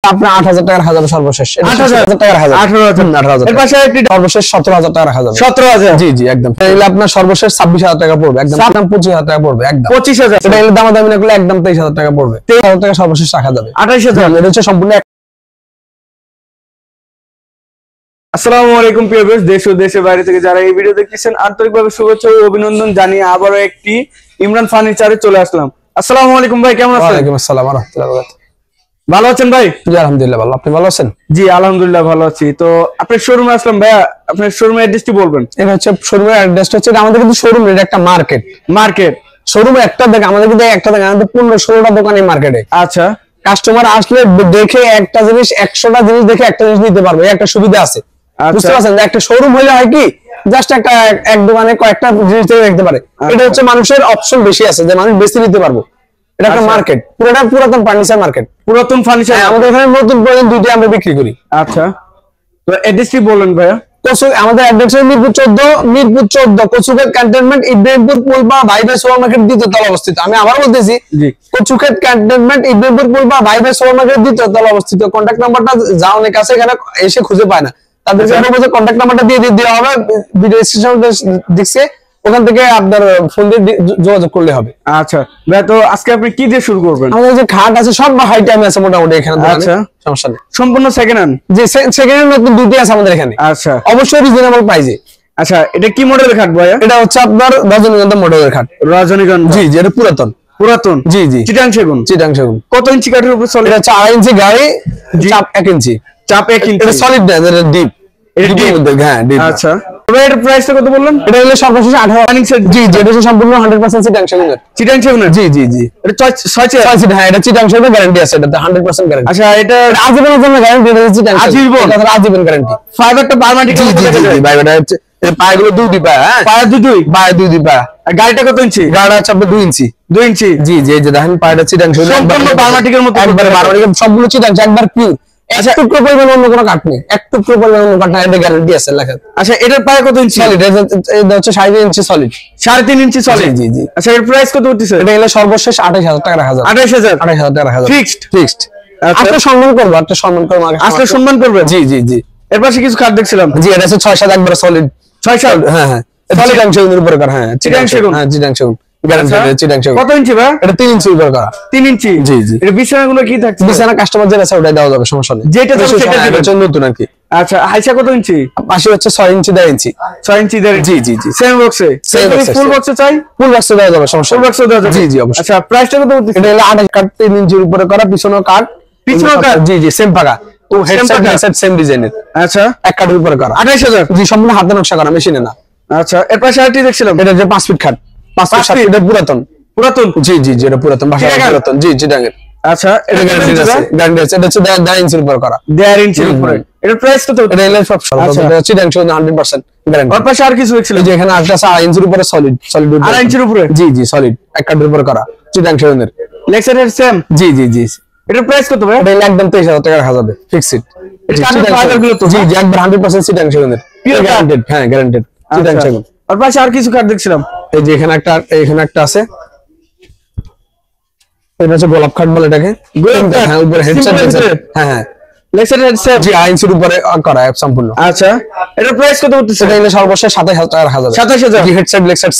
আপনার 8,000 টাকা রাখা যাবে সর্বশেষ। 8,000 টাকা রাখা যাবে। 18,000 এর পাশে একটি সর্বশেষ 17,000 টাকা রাখা যাবে। 17,000 জি জি একদম। তাহলে আপনার সর্বশেষ 26,000 টাকা পড়বে একদম। 25,000 টাকা পড়বে একদম। 25,000 এটা হলে দামাদামি না করলে একদম 23,000 টাকা পড়বে। 23,000 টাকা সর্বশেষ রাখা যাবে। 28,000 এটা হচ্ছে সম্পূর্ণ। আসসালামু আলাইকুম প্রিয় ভিউয়ার্স, দেশ ও দেশের বাইরে থেকে যারা এই ভিডিও দেখতেছেন আন্তরিকভাবে শুভেচ্ছা ও অভিনন্দন জানিয়ে আবারো একটি ইমরান ফার্নিচারে চলে আসলাম। আসসালামু আলাইকুম ভাই, কেমন আছেন? ওয়া আলাইকুম আসসালাম ওয়া রাহমাতুল্লাহি ওয়া বারাকাতুহু। ভালো আছেন ভাই? জি আলহামদুলিল্লাহ ভালো। আপনি ভালো আছেন? জি আলহামদুলিল্লাহ ভালো আছি। তো আপনার শোরুমে আসলাম ভাই, আপনার শোরুমের অ্যাড্রেসটি বলবেন। এটা হচ্ছে শোরুমের অ্যাড্রেসটা হচ্ছে আমাদের কিন্তু শোরুম এটা একটা মার্কেট। শোরুমে একটা দেখে আমাদের কিন্তু একটা দেখে আমাদের 15-16টা দোকান এই মার্কেটে। আচ্ছা, কাস্টমার আসলে দেখে একটা জিনিস 100টা জিনিস দেখে একটা জিনিস নিতে পারবে, একটা সুবিধা আছে। বুঝতে পারছেন? একটা শোরুম হলে হয় কি জাস্ট একটা এক দোকানে কয়েকটা জিনিস দেখতে পারে। এটা হচ্ছে মানুষের অপশন বেশি আছে যে মানুষ বেশি নিতে পারবো। এটা একটা মার্কেট, পুরোটা পুরাতন ফার্নিচার মার্কেট। পুরাতন ফার্নিচার আমাদের এখানে নতুন প্রয়োজন দুইটা আমরা বিক্রি করি। আচ্ছা, তো অ্যাড্রেসটি বলুন ভাইয়া। আমাদের অ্যাড্রেস হচ্ছে মিরপুর 14 কচুক্ষেত ক্যান্টনমেন্ট ইব্রাহিমপুর পুলবা ভাই ভাই সুপার মার্কেট দ্বিতীয় তলা অবস্থিত। আমি আবার বলতেছি কচুক্ষেত ক্যান্টনমেন্ট ইব্রাহিমপুর পুলবা ভাই ভাই সুপার মার্কেট দ্বিতীয় তলা অবস্থিত। কন্ট্যাক্ট নাম্বারটা যা অনেক আছে এখানে এসে খুঁজে পায় না, তাদেরকে বলবো যে কন্ট্যাক্ট নাম্বারটা দিয়ে দেওয়া হবে, ভিডিও স্ক্রিনশট দিচ্ছে, ওখান থেকে আপনার ফোন দিয়ে যোগাযোগ করলে হবে। আচ্ছা ভাই, তো আজকে আপনি কি দিয়ে শুরু করবেন? আমাদের যে খাট আছে সব হাই টাইম আছে মোটামুটি এখানে। আচ্ছা, সমস্যা নেই। সম্পূর্ণ সেকেন্ড হ্যান্ড? যে সেকেন্ড হ্যান্ড নতুন দুইটি আছে আমাদের এখানে। আচ্ছা, অবশ্যই রিজনেবল প্রাইসে। আচ্ছা, এটা কি মডেলের খাট ভাইয়া? এটা হচ্ছে আপনার রজনীগন্ধা মডেলের খাট। রজনীগন্ধা? জি জি, এটা পুরাতন। জি জি, চিটাং সেগুন। কত ইঞ্চি কাঠের উপর চলে? এটা হচ্ছে 2.5 ইঞ্চি গাড়ি, চাপ 1 ইঞ্চি। চাপ 1 ইঞ্চি। এটা সলিড না, এটা ডিপ। এটা ডিপ মধ্যে, হ্যাঁ ডিপ। আচ্ছা, এর প্রাইসটা কত বললেন? এটা হলো সর্বশেষ 18,000। জি জি, এটা সম্পূর্ণ 100% চিটাং সেগুনের। জি জি জি, এটা 6 সিট। হ্যাঁ, এটা চিটাং সেগুনের গ্যারান্টি আছে, এটাতে 100% গ্যারান্টি। আচ্ছা, এটা আজীবনের জন্য গ্যারান্টি। এটা চিটাং আজীবন গ্যারান্টি। ফাইবারটা বারমাটিক। জি জি জি, ভাই এটা হচ্ছে পায়গুলো দুই পায়। হ্যাঁ, পায় দুই পায়। আর গাড়িটা কত ইঞ্চি? গাড়িটা হচ্ছে আপনার 2 ইঞ্চি। 2 ইঞ্চি? জি জি, এই যে দেখেন পায়টা চিটাং সেগুন সম্পূর্ণ বারমাটিকের মতো, একবার বারমাটিক, সবগুলো চিটাং একবার পিওর। আচ্ছা, একটু পরিমাণ অন্য কোনো কাট নেই, একটু পরিমাণ অন্য কাট নাই, এটা গ্যারান্টি আছে লেখা। আচ্ছা, এটার পায় কত ইঞ্চি? সলিড। এটা হচ্ছে 3.5 ইঞ্চি সলিড। 3.5 ইঞ্চি সলিড? জি জি। আচ্ছা, এর প্রাইস কত হচ্ছে? এটা হলো সর্বশেষ 28,000 টাকা রাখা যাবে। 28,000 টাকা রাখা যাবে ফিক্সড। আজকে সম্মান করব, আজকে সম্মান করবে। জি জি জি। এর পাশে কিছু কাট দেখছিলাম। জি, এটা হচ্ছে 6-7 একবার সলিড। 6-7? হ্যাঁ হ্ঁ, সলিড সেগুনের উপরে করা। হ্যাঁ, চিটাং সেগুন। হ্যাঁ, চিটাং সেগুন গ্যারান্টি। চিটাং সেগুন কত ইঞ্চি ভাই? এটা 3 ইঞ্চির উপরে করা। 3 ইঞ্চি? জি জি। এর বিছানাগুলো কি থাকছে? বিছানা কাস্টমার যেটা আছে ওটাই দেওয়া যাবে, সমস্যা নেই। যেটা হচ্ছে নতুন আর কি। আচ্ছা, হাইসা কত ইঞ্চি? পাশে হচ্ছে 6 ইঞ্চি 1.5 ইঞ্চি। 6 ইঞ্চি 1.5? জি জি জি। সেম বক্সে? ফুল বক্সে চাই? ফুল বক্সে দেওয়া যাবে, সমস্যা ফুল বক্সে দেওয়া যাবে? জি জি অবশ্যই। আচ্ছা, প্রাইসটা কত হচ্ছে? এটা হলো 28 কাট 3 ইঞ্চির উপরে করা, পিছনেও কাট। জি জি, সেম পাকা। ও হেডসেট সেম ডিজাইনের। আচ্ছা, এক কাটের উপরে করা। 28,000? জি, সম্পূর্ণ হাতে নকশা করা, মেশিনে না। আচ্ছা, এর পাশে আরেকটি দেখছিলাম। এটা যে 5 ফিট খাট। 5 ফিট, এটা পুরাতন। জি জি জি, এটা পুরাতন, বাসা পুরাতন। জি চিটাং এর। আচ্ছা, এটা গ্যারান্টি আছে। এটা হচ্ছে 1.5 ইঞ্চির উপরে করা। 1.5 ইঞ্চির উপরে। এটার প্রাইস কত? এটা হলো সব চিটাং সেগুন 100% গ্যারান্টি। ওর পাশে আর কিছু দেখছিল? যে এখানে আরেকটা আছে 2.5 ইঞ্চির উপরে সলিড। 2.5 ইঞ্চির উপরে? জি জি, সলিড এক কাটের উপরে করা, চিটাং সেগুনের। লেক্সারের সেম? জি জি জি। এটার প্রাইস কত ভাই? এটা একদম 23,000 টাকা রাখা যাবে ফিক্সড। জি জি, একবার 100% চিটাং সেগুনের গ্যারান্টেড। হ্যাঁ, গ্যারান্টেড চিটাং সেগুন। ওর পাশে আর কিছু কাট দেখছিলাম। এই যে এখানে একটা আছে, এটা হচ্ছে গোলাপ খাট বলে এটাকে। হ্যাঁ, উপরে হেডসেট। হ্যাঁ হ্যাঁ, লেক্সার হেডসেট। জি, 2 ইঞ্চির উপরে করা সম্পূর্ণ। আচ্ছা, এটার প্রাইস কত হচ্ছে? এটা হলো সর্বশেষ 27,000 টাকা রাখা যাবে। 27,000? জি, হেডসেট লেক্সার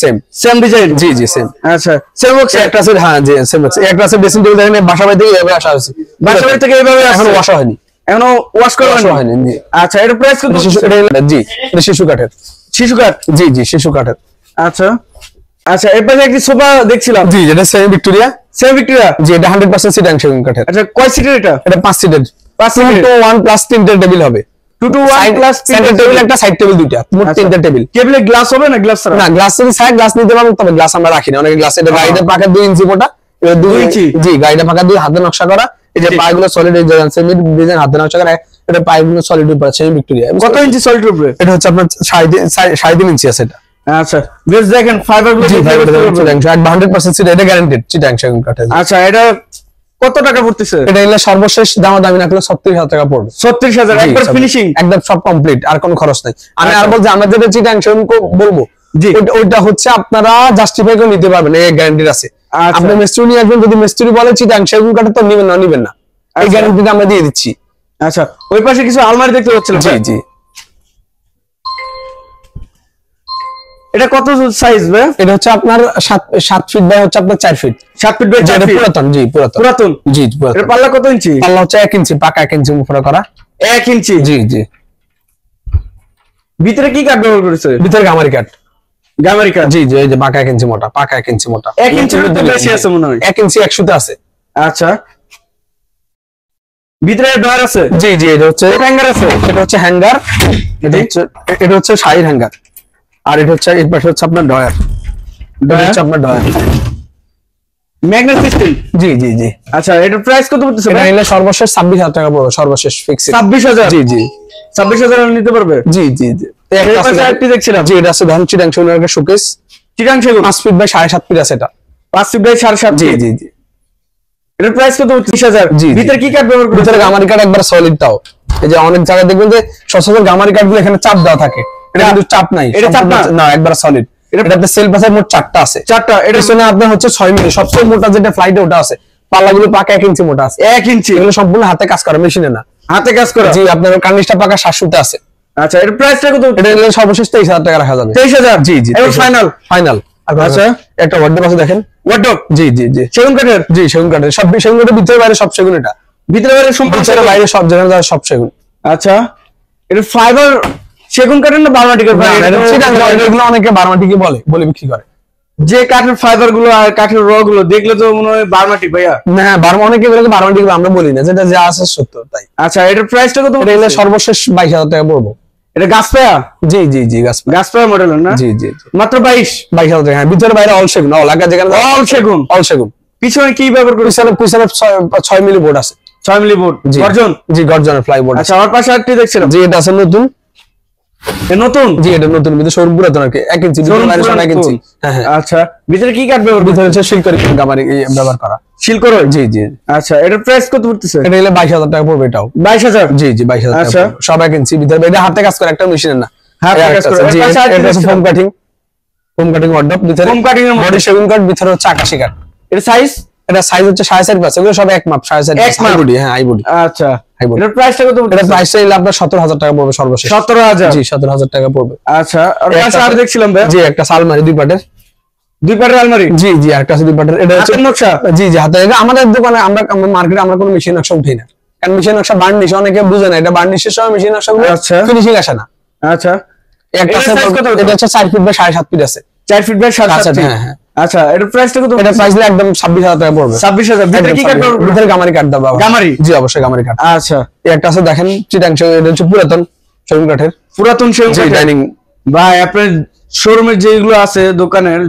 সেম ডিজাইন। জি জি, সেম। আচ্ছা, সেম বক্স একটা আছে। হ্যাঁ জি, সেম বক্স একটা আছে। ড্রেসিং টেবিল দেখেন বাসা বাড়ি থেকে এভাবে আসা হয়েছে। বাসা বাড়ি থেকে এভাবে এখনো ওয়াশ হয়নি। এখনো ওয়াশ করা হয়নি। জি। আচ্ছা, এটার প্রাইস কত? জি, এটা শিশু কাঠের। শিশু কাঠ? জি জি, শিশু কাঠের। আচ্ছা আচ্ছা, এর পাশে একটি সোফা দেখছিলাম। জি, এটা সেমি ভিক্টোরিয়া। জি, এটা 100% চিটাং সেগুন কাঠের। আচ্ছা, কয় সিটের এটা? এটা 5 সিটের। 5 সিটের 1 প্লাস 3টা টেবিল হবে। 2 to 1 প্লাস সেন্টার টেবিল, একটা সাইড টেবিল, দুইটা, মোট 3টা টেবিল। টেবিলে গ্লাস হবে না? গ্লাস ছাড়া? না, গ্লাস যদি চাই গ্লাস নিতে পারবেন, তবে গ্লাস আমরা রাখি না। অনেকে গ্লাস, এটা গাড়িটা পাকা 2 ইঞ্চি মোটা। এটা 2 ইঞ্চি? জি, গাড়িটা পাকা 2, হাতে নকশা করা। এই যে পাগুলো সলিড সেমি ডিজাইন, হাতে নকশা করা। এটা পাগুলো সলিড উপরে সেমি ভিক্টোরিয়া। কত ইঞ্চি সলিড উপরে? এটা হচ্ছে আপনার 3.5 ইঞ্চি আছে এটা। আচ্ছা, বেশ, দেখেন ফাইবারগুলো 100% সিট, এটা গ্যারান্টেড চিটাং সেগুন কাঠের। আচ্ছা, এটা কত টাকা পড়তেছে? এটা হলো সর্বশেষ দামাদামি না করলে 36,000 টাকা পড়বে। 36,000 একবার ফিনিশিং, একদম সব কমপ্লিট, আর কোনো খরচ নাই। আমি আর বলছি, আমরা যেটা চিটাং সেগুন বলবো, ওইটা হচ্ছে আপনারা জাস্টিফাই করে নিতে পারবেন, এই গ্যারান্টি আছে। আপনি মিস্ত্রি নিয়ে আসবেন, যদি মিস্ত্রি বলে চিটাং সেগুন কাঠের, তো নিবেন না। এই গ্যারান্টিটা আমরা দিয়ে দিচ্ছি। আচ্ছা, ওই পাশে কিছু আলমারি দেখতে পাচ্ছিলাম। জি জি, এটা কত সাইজ ভাই? এটা হচ্ছে আপনার 7 ফিট বাই হচ্ছে আপনার 4 ফিট। 7 feet by 4 fit. পুরাতন, জি পুরাতন। পুরাতন, জি পুরাতন। এর পাল্লা কত ইঞ্চি? পাল্লা হচ্ছে 1 ইঞ্চি, পাকা 1 ইঞ্চি উপরে করা। 1 ইঞ্চি? জি জি। ভিতরে কি কাঠ ব্যবহার করেছে? ভিতরে গামারি কাঠ। গামারি কাঠ? জি জি, এই যে পাকা 1 ইঞ্চি মোটা, পাকা 1 ইঞ্চি মোটা। 1 ইঞ্চির মধ্যে বেশি আছে মনে হয়। 1 ইঞ্চি 100 আছে। আচ্ছা, ভিতরে ডয়ার আছে? জি জি, এটা হচ্ছে হ্যাঙ্গার আছে? এটা হচ্ছে হ্যাঙ্গার, এটা হচ্ছে শাড়ির হ্যাঙ্গার, আর এটা হচ্ছে এর পাশে হচ্ছে আপনার ডয়ার। এটা হচ্ছে আপনার ডয়ার, ম্যাগনেট সিস্টেম? জি জি জি। আচ্ছা, এটার প্রাইস কত পড়তেছে? এটা নিলে সর্বশেষ 26,000 টাকা পড়বে, সর্বশেষ ফিক্স 26,000? জি জি, 26,000 নিতে পারবে? জি জি জি। এই পাশে আরেকটি দেখছিলাম। জি, এটা আছে ধান চিটাং সোনার শোকেস। চিটাং সেগুন? 5 ফিট বাই 7.5 ফিট আছে এটা। 5 ফিট বাই 7.5? জি জি জি। এটার প্রাইস কত? 30,000? জি। ভিতরে কি কাঠ ব্যবহার করেছে? ভিতরে গামারি কাঠ একবার সলিড তাও। এই যে অনেক জায়গায় দেখবেন যে সচরাচর গামারি কাঠগুলো এখানে চাপ দেওয়া থাকে, এটা কিন্তু চাপ নাই। এটা চাপ না, একবার সলিড। এটাতে সেলফ আছে মোট 4টা আছে। 4টা? এটা পিছনে আপনার হচ্ছে 6 মিলি, সবচেয়ে মোটা যেটা ফ্লাইটে ওটা আছে। পাল্লাগুলো পাকা 1 ইঞ্চি মোটা আছে। 1 ইঞ্চি? এগুলো সম্পূর্ণ হাতে কাজ করা, মেশিনে না। হাতে কাজ করা? জি, আপনার কার্নিশটা পাকা 700 আছে। আচ্ছা, এর প্রাইসটা কত? এটা নিলে সর্বশেষ 23,000 টাকা রাখা যাবে। 23,000? জি জি, এবার ফাইনাল? ফাইনাল। আচ্ছা, একটা ওয়ার্ডরোব আছে দেখেন। ওয়ার্ডরোব? জি জি জি। সেগুন কাঠের? জি, সেগুন কাঠের। সব সেগুন কাঠের, ভিতরে বাইরে সব সেগুন। এটা ভিতরে বাইরে সম্পূর্ণ ভিতরে বাইরে সব জায়গায় সব সেগুন। আচ্ছা, এটা ফাইবার সেগুন কাঠের না বার্মাটিক? এগুলো অনেকে বার্মাটিকে বলে বিক্রি করে। যে কাঠের ফাইবার গুলো আর কাঠের র গুলো দেখলে তো মনে হয় বার্মাটিক ভাইয়া। না, বার্মা অনেকে বলে বার্মাটিক, আমরা বলি না, যেটা যা আছে সত্য তাই। আচ্ছা, এটার প্রাইসটা কত? এটা নিলে সর্বশেষ 22,000 টাকা পড়বো। এটা গাছ পায়া? জি জি জি, গাছ পায়া মডেলের না? জি জি জি। মাত্র 22,000 টাকা। হ্যাঁ, ভিতরে বাইরে অল সেগুন, অল আগা যেখানে অল সেগুন? অল সেগুন। পিছনে কি ব্যবহার করেছে? পিছনে 6 মিলি বোর্ড আছে। 6 মিলি বোর্ড? গর্জন? জি, গর্জনের ফ্লাই বোর্ড। আচ্ছা, আমার পাশে আরেকটি দেখছিলাম। জি, এটা আছে নতুন। নতুন? জি, এটা নতুন, ভিতরে শোরুম পুরাতন আর কি। 1 ইঞ্চি ভিতরে বাইরে সব 1 ইঞ্চি। হ্যাঁ হ্যাঁ। আচ্ছা, ভিতরে কি কাঠ ব্যবহার? ভিতরে হচ্ছে শিলকরি গামারি ব্যবহার করা। শিলকরি? জি জি। আচ্ছা, এটার প্রাইস কত পড়তেছে? এটা নিলে 22,000 টাকা পড়বে। এটাও 22,000? জি জি, 22,000 টাকা। আচ্ছা, সব 1 ইঞ্চি ভিতরে, এটা হাতে কাজ করে, একটা মেশিনের না। হাতে কাজ করে। জি, এটা হচ্ছে ফোম কাটিং ওয়ার্ডরোব। ভিতরে ফোম কাটিং এর মধ্যে বডি সেগুন কাঠ, ভিতরে হচ্ছে আকাশি কাঠ। এর সাইজ? এটা সাইজ হচ্ছে 4.5 পাঁচ। এগুলো সব এক মাপ, 4.5 হাই বডি। হ্যাঁ, হাই বডি। আচ্ছা, এটার প্রাইসটা কত? এটা প্রাইসটা নিলে আপনার 17,000 টাকা পড়বে সর্বশেষ। 17,000? জি, 17,000 টাকা পড়বে। আচ্ছা, আর পাশে আর দেখছিলাম ভাই। জি, একটা আলমারি 2 পাটের। 2 পাটের আলমারি? জি জি, একটা আছে 2 পাটের। এটা হচ্ছে হাতের নকশা? জি জি, হাতে। আমাদের দোকানে আমরা মার্কেটে আমরা কোনো মেশিন নকশা উঠাই না, কারণ মেশিন নকশা বার্নিশ, অনেকে বুঝে না। এটা বার্নিশের সময় মেশিন নকশাগুলো ফিনিশিং আসে না। আচ্ছা, একটা এটা হচ্ছে 4 ফিট বাই 7.5 ফিট আছে। 4 ফিট বাই 7.5 ফিট? হ্যাঁ হ্যাঁ। আচ্ছা, এটার প্রাইসটা কত? এটা প্রাইস একদম 26,000 টাকা পড়বে। 26,000? ভিতরে কি কাঠ ব্যবহার করেছে? ভিতরে গামারি কাঠ দাও বাবা। গামারি? জি, অবশ্যই গামারি কাঠ। আচ্ছা, এই একটা আছে দেখেন চিটাং, এটা হচ্ছে পুরাতন সেগুন কাঠের। পুরাতন সেগুন কাঠের ডাইনিং। ভাই, আপনার শোরুমে যেগুলো আছে দোকানের,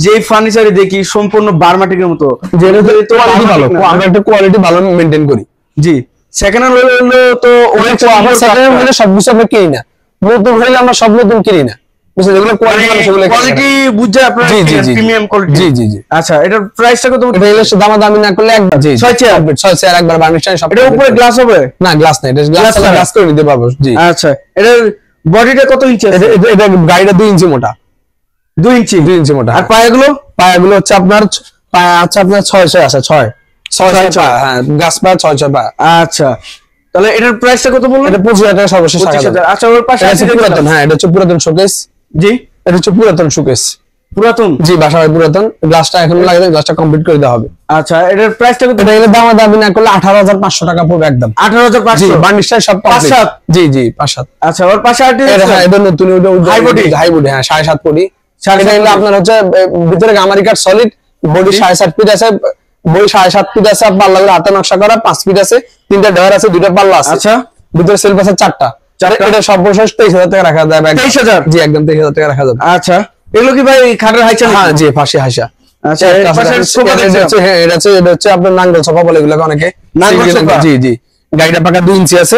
যে ফার্নিচারে দেখি সম্পূর্ণ বার্মাটিকের মতো। যেটা তো কোয়ালিটি ভালো, আমরা একটা কোয়ালিটি ভালো মেইনটেইন করি। জি, সেকেন্ড হ্যান্ড হলো তো অনেক আমরা সেকেন্ড হ্যান্ড হলে সবকিছু আমরা কিনি না, নতুন হলে আমরা সব নতুন কিনি না, বুঝছেন? যেগুলো কোয়ালিটি বুঝে আপনারা প্রিমিয়াম কোয়ালিটি। জি জি জি। আচ্ছা, এটার প্রাইসটা কত? এটা হলো দামাদামি না করলে একবার। জি, 6 চেয়ার একবার বার্নিশ সব। এটা উপরে গ্লাস হবে? না, গ্লাস নাই, এটা গ্লাস করে নিতে পারবো। জি। আচ্ছা, এটার বডিটা কত ইঞ্চি আছে? এটা গাড়িটা 2 ইঞ্চি মোটা। 2 ইঞ্চি? 2 ইঞ্চি মোটা। আর পায়াগুলো হচ্ছে আপনার পায়া আছে আপনার 6 আছে। 6 হ্যাঁ, গাছ পায়া 6 পায়া। আচ্ছা, তাহলে এটার প্রাইসটা কত বললেন? এটা 25,000 টাকা সর্বশেষ। 25,000? আচ্ছা, ওর পাশে আছে পুরাতন। হ্যাঁ, এটা হচ্ছে পুরাতন শোকেস। জি, এটা হচ্ছে পুরাতন শোকেস। পুরাতন? জি, বাসায় পুরাতন। গ্লাসটা এখন লাগে, গ্লাসটা কমপ্লিট করে দেওয়া হবে। আচ্ছা, এটার প্রাইসটা কত? এটা দামাদামি না করলে 18,500 টাকা পড়বে একদম। 18,500? জি, বার্নিশটা সব কমপ্লিট। জি জি, 5-7। আচ্ছা, ওর পাশে আর হ্যাঁ, এটা নতুন, হাই বডি। হ্যাঁ, 7.5 কোটি। এটা নিলে আপনার হচ্ছে ভিতরে গামারি কাঠ সলিড, বডি 7.5 ফিট আছে, বডি 7.5 ফিট আছে, পাল্লা করে হাতে নকশা করা, 5 ফিট আছে, 3টা ডয়ার আছে, 2টা পাল্লা আছে। আচ্ছা, ভিতরে সেলফ আছে 4টা। এটা সর্বশেষ 23,000 টাকা রাখা যাবে। 23,000? জি, একদম 23,000 টাকা রাখা যাবে। আচ্ছা, এগুলো কি ভাই খাটের হাইচা? হ্যাঁ জি, ফাঁসি হাইসা। আচ্ছা, এটা হচ্ছে আপনার নাঙ্গল সোফা বলে এগুলোকে অনেকে। জি জি, গাড়িটা পাকা 2 ইঞ্চি আছে।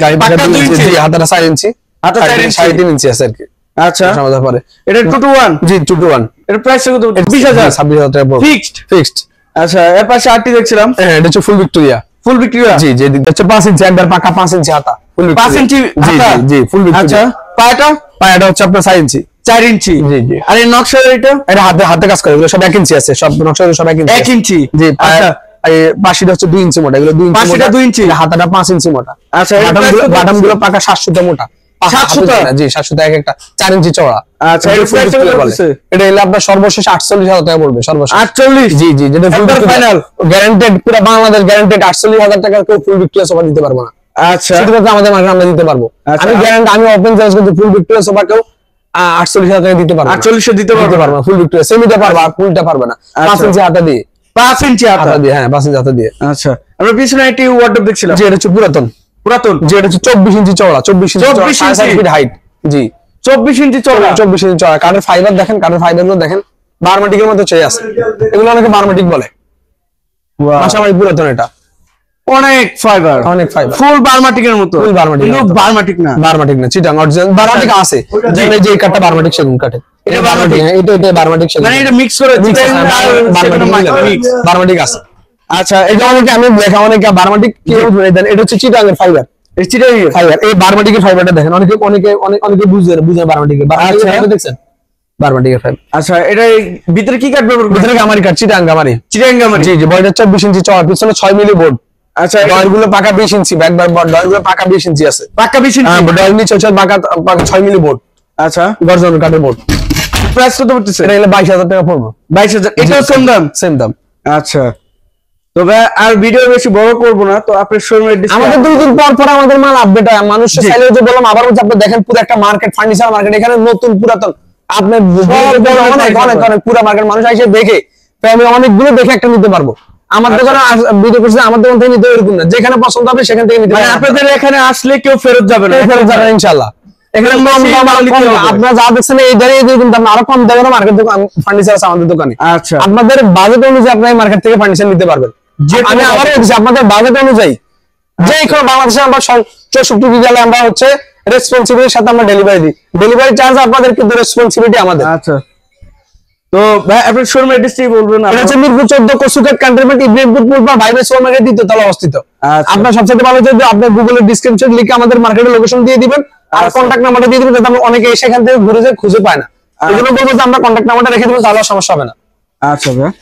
গাড়ি পাকা 2 ইঞ্চি। জি, হাতাটা 4 ইঞ্চি। হাতা 4 ইঞ্চি? 3.5 ইঞ্চি আছে আর কি। আচ্ছা, সমাধান পরে এটা 2 to 1? G, 2 to 1। এর প্রাইস কত? 20,000? 26,000 টাকা পড়বে। ফিক্সড? আচ্ছা, এর পাশে আরটি দেখছিলাম। হ্যাঁ, এটা হচ্ছে ফুল ভিক্টোরিয়া। ফুল ভিক্টোরিয়া? জি জি, এটা হচ্ছে 5 ইঞ্চি, একবার পাকা 5 ইঞ্চি হাতা। ফুল 5 ইঞ্চি হাতা? জি জি, ফুল ভিক্টোরিয়া। আচ্ছা, পায়াটা হচ্ছে আপনার 4 ইঞ্চি। 4 ইঞ্চি? জি জি। আর এই নকশা এটা হাতে কাজ করে, এগুলো সব 1 ইঞ্চি আছে, সব নকশা সব 1 ইঞ্চি। 1 ইঞ্চি? জি। আচ্ছা, এই বাসিটা হচ্ছে 2 ইঞ্চি মোটা, এগুলো 2 ইঞ্চি বাসিটা 2 ইঞ্চি, হাতাটা 5 ইঞ্চি মোটা। আচ্ছা, বাটাম গুলো পাকা 700 মোটা। 700? জি 700 এক একটা 4 ইঞ্চি চওড়া। আচ্ছা, এটা প্রাইস কত বলছে? এটা হলো আপনার সর্বশেষ 48,000 টাকা পড়বে সর্বশেষ। 48? জি জি, যেটা ফুল ফাইনাল গ্যারান্টেড, পুরো বাংলাদেশ গ্যারান্টেড। 48,000 টাকা কেউ ফুল ভিক্টোরিয়া সোফা দিতে পারবো না। আচ্ছা, শুধুমাত্র আমাদের মার্কেটে আমরা দিতে পারবো। আমি গ্যারান্টি, আমি ওপেন চ্যালেঞ্জ করতে ফুল ভিক্টোরিয়া সোফা কেউ 48,000 টাকা দিতে পারবো। 48 দিতে পারবো না, ফুল ভিক্টোরিয়া সেমিটা পারবো, আর ফুলটা পারবে না। 5 ইঞ্চি হাতা দিয়ে, 5 ইঞ্চি হাতা দিয়ে, হ্যাঁ 5 ইঞ্চি হাতা দিয়ে। আচ্ছা, আমরা পিছনে একটি ওয়ার্ডরোব দেখছিলাম, যে এটা হচ্ছে পুরাতন, যে এটা হচ্ছে 24 ইঞ্চি চওড়া, 24 ইঞ্চি 24 ফিট হাইট। জি 24 ইঞ্চি চওড়া, 24 ইঞ্চি চওড়া। কাঠের ফাইবার দেখেন, কাঠের ফাইবার গুলো দেখেন বারমাটিকের মতো চেয়ে আছে। এগুলো অনেকে বারমাটিক বলে। মাশাআল্লাহ, পুরাতন এটা, অনেক ফাইবার, ফুল বারমাটিকের মতো। ফুল বারমাটিক, কিন্তু বারমাটিক না, চিটাং অরিজিনাল বারমাটিক আছে। যে এই কাঠটা বারমাটিক সেগুন কাঠের, এটা বারমাটিক, এটা বারমাটিক সেগুন, মানে এটা মিক্স করে চিটাং আর বারমাটিক আছে। আচ্ছা, এটা অনেকে আমি দেখা, অনেকে বারমাটিক কি বলে দেন, এটা হচ্ছে চিটাং এর ফাইবার। এই চিটাং এর ফাইবার, এই বারমাটিকের ফাইবারটা দেখেন, অনেকে বুঝে বারমাটিকের ফাইবার দেখছেন, বারমাটিকের ফাইবার। আচ্ছা, এটা ভিতরে কি কাঠ ব্যবহার করেন? ভিতরে গামারি কাঠ, চিটাং গামারি। জি জি, বডিটা 24 ইঞ্চি চওড়া, পিছনে 6 মিলি বোর্ড। আচ্ছা, ডয়ারগুলো পাকা 20 ইঞ্চি, ব্যাকবার ডয়ারগুলো পাকা 20 ইঞ্চি আছে, পাকা 20 ইঞ্চি। ডয়ার নিচে হচ্ছে পাকা 6 মিলি বোর্ড। আচ্ছা, গর্জন কাঠের বোর্ড। প্রাইস কত পড়তেছে? এটা হলো 22,000 টাকা পড়বে। 22,000, এটাও সেম দাম। আচ্ছা, তবে আর ভিডিও বেশি বড় করব না, তো আপনার শোরুমের আমাদের 2 দিন পর পর আমাদের মাল আপডেট হয়। মানুষ চাইলে যে বললাম আবার হচ্ছে, আপনি দেখেন পুরো একটা মার্কেট, ফার্নিচার মার্কেট, এখানে নতুন পুরাতন আপনার অনেক পুরো মার্কেট মানুষ এসে দেখে, আমি অনেকগুলো দেখে একটা নিতে পারবো। আমার দোকানে ভিডিও করছে, আমার দোকান থেকে নিতে এরকম না, যেখানে পছন্দ হবে সেখান থেকে নিতে পারবেন। আপনাদের এখানে আসলে কেউ ফেরত যাবে না, ইনশাআল্লাহ। এখানে আপনারা যা দেখছেন এই দাঁড়িয়ে কিন্তু আরো কম দামে মার্কেট দোকান ফার্নিচার আছে আমাদের দোকানে। আচ্ছা, আপনাদের বাজেট অনুযায়ী আপনি মার্কেট থেকে ফার্নিচার নিতে পারবেন। আমি আবারও বলছি, আপনাদের বাজেট অনুযায়ী যে কোনো বাংলাদেশে আমরা 64 জেলায় আমরা হচ্ছে রেসপন্সিবিলিটির সাথে আমরা ডেলিভারি দিই। ডেলিভারি চার্জ আপনাদের, কিন্তু রেসপন্সিবিলিটি আমাদের। আচ্ছা, তো ভাই আপনার শোরুমের অ্যাড্রেসটি বলবেন? এটা হচ্ছে মিরপুর 14 কসুকেট ক্যান্টনমেন্ট, ইব্রাহিমপুর পুলপাড় ভাইবে সুপারমার্কেট দ্বিতীয় তলায় অবস্থিত। আপনার সবচেয়ে ভালো যদি আপনি গুগলের ডেসক্রিপশন লিখে আমাদের মার্কেটের লোকেশন দিয়ে দিবেন, আর কন্টাক্ট নাম্বারটা দিয়ে দিবেন, যাতে আমরা অনেকে সেখান থেকে ঘুরে যায় খুঁজে পায় না। এজন্য বলবো যে আমরা কন্টাক্ট নাম্বারটা রেখে দেবো, তাহলে সমস্যা হবে না। আচ্ছা ভাই।